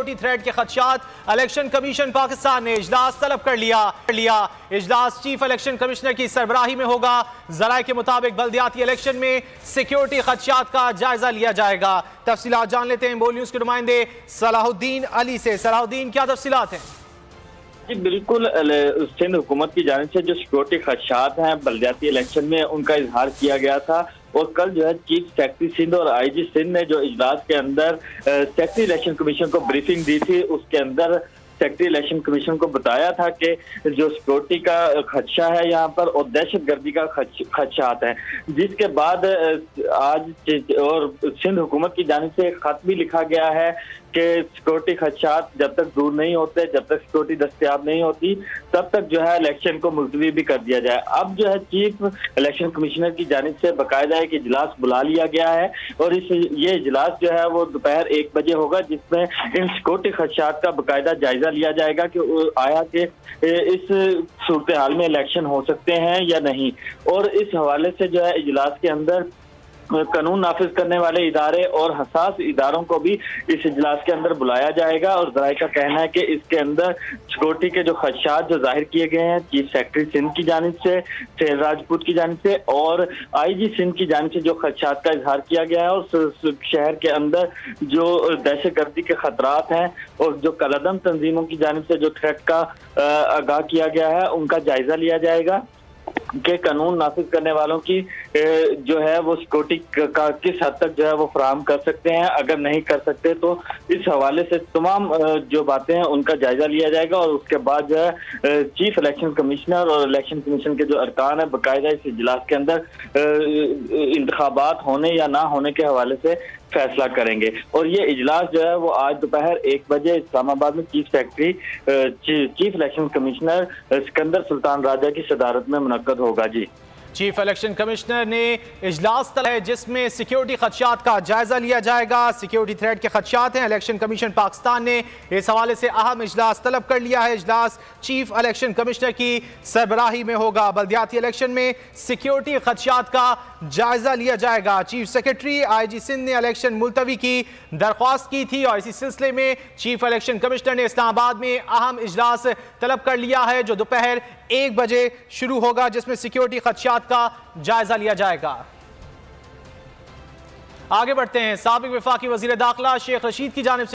Security threat के खदशात। Election commission Pakistan ने इजलास तलब कर लिया। इजलास चीफ इलेक्शन कमिश्नर की सरबराही में होगा। जराये के मुताबिक बल्दियाती इलेक्शन में सिक्योरिटी खदशात का जायजा लिया जाएगा। तफसीलात जान लेते हैं बोल न्यूज के नुमाइंदे सलाहुद्दीन अली से। सलाहुद्दीन, क्या तफसीलात हैं? जी बिल्कुल, सिंध हुकूमत की जानिब से जो सिक्योरिटी खदशात हैं बल्दियाती इलेक्शन में, उनका इजहार किया गया था। और कल जो है चीफ सेक्रेटरी सिंध और आईजी सिंध ने जो इजलास के अंदर सेक्रेटरी इलेक्शन कमीशन को ब्रीफिंग दी थी, उसके अंदर सेक्रेटरी इलेक्शन कमीशन को बताया था कि जो सिक्योरिटी का खदशा है यहाँ पर और दहशतगर्दी का खदशात है, जिसके बाद आज और सिंध हुकूमत की जानिब से एक खत भी लिखा गया है कि सिक्योरिटी खदशात जब तक दूर नहीं होते, जब तक सिक्योरिटी दस्तयाब नहीं होती, तब तक जो है इलेक्शन को मुलतवी भी कर दिया जाए। अब जो है चीफ इलेक्शन कमिश्नर की जानिब से बाकायदा एक इजलास बुला लिया गया है और ये इजलास जो है वो दोपहर 1 बजे होगा, जिसमें इन सिक्योरिटी खदशात का बाकायदा जायजा लिया जाएगा कि आया कि इस सूरत हाल में इलेक्शन हो सकते हैं या नहीं। और इस हवाले से जो है इजलास के अंदर कानून नाफिज करने वाले इदारे और हसास इदारों को भी इस इजलास के अंदर बुलाया जाएगा। और जराये का कहना है कि इसके अंदर सिक्योरिटी के जो खदशात जो जाहिर किए गए हैं चीफ सेक्रेटरी सिंध की जानिब से, शेर राजपूत की जानिब से और आईजी सिंध की जानिब से जो खदशात का इजहार किया गया है और शहर के अंदर जो दहशतगर्दी के खतरात हैं और जो कलअदम तंजीमों की जानिब से जो थ्रेट का आगाह किया गया है, उनका जायजा लिया जाएगा कि कानून नाफिज करने वालों की जो है वो सिक्योरिटी का किस हद तक जो है वो फराहम कर सकते हैं। अगर नहीं कर सकते तो इस हवाले से तमाम जो बातें हैं उनका जायजा लिया जाएगा। और उसके बाद जो है चीफ इलेक्शन कमिश्नर और इलेक्शन कमीशन के जो अरकान है बाकायदा इस इजलास के अंदर इंतखाबात होने या ना होने के हवाले से फैसला करेंगे। और ये इजलास जो है वो आज दोपहर 1 बजे इस्लामाबाद में chief secretary chief election commissioner Sikandar Sultan Raja की सदारत में मुनक्कद होगा। जी, चीफ इलेक्शन कमिश्नर ने इजलास तलब है जिसमें सिक्योरिटी खदशात का जायजा लिया जाएगा। सिक्योरिटी थ्रेट के खदशात हैं। इलेक्शन कमीशन पाकिस्तान ने इस हवाले से अहम इजलास तलब कर लिया है। इजलास चीफ इलेक्शन कमिश्नर की सरबराही में होगा। बल्दियाती इलेक्शन में सिक्योरिटी खदशात का जायजा लिया जाएगा। चीफ सेक्रेटरी आईजी सिंध ने इलेक्शन मुलतवी की दरख्वास्त की थी और इसी सिलसिले में चीफ इलेक्शन कमिश्नर ने इस्लामाबाद में अहम इजलास तलब कर लिया है जो दोपहर 1 बजे शुरू होगा, जिसमें सिक्योरिटी खदशात का जायजा लिया जाएगा। आगे बढ़ते हैं। साबिक वफाकी वजीर दाखिला शेख रशीद की जानिब से